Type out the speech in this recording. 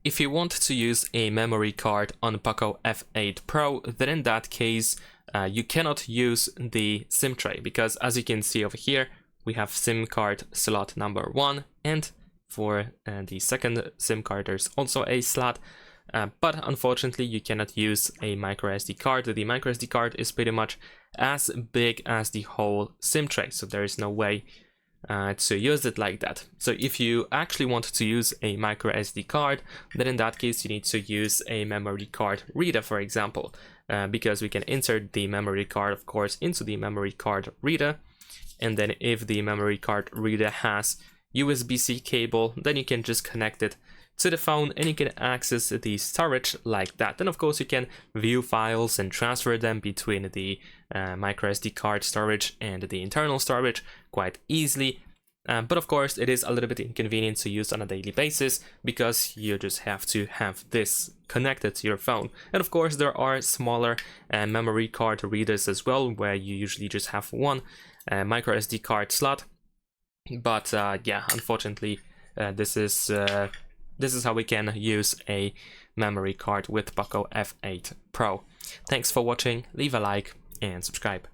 If you want to use a memory card on POCO F8 Pro, then in that case, you cannot use the SIM tray, because as you can see over here, we have SIM card slot number 1, and for the second SIM card there's also a slot, but unfortunately you cannot use a microSD card. The microSD card is pretty much as big as the whole SIM tray, so there is no way to use it like that. So if you actually want to use a microSD card, then in that case you need to use a memory card reader, for example, because we can insert the memory card, of course, into the memory card reader, and then if the memory card reader has USB-C cable, then you can just connect it to the phone and you can access the storage like that. Then of course you can view files and transfer them between the microSD card storage and the internal storage quite easily. But of course it is a little bit inconvenient to use on a daily basis, because you just have to have this connected to your phone. And of course there are smaller memory card readers as well, where you usually just have one microSD card slot. But yeah, unfortunately this is how we can use a memory card with POCO F8 Pro. Thanks for watching, leave a like and subscribe.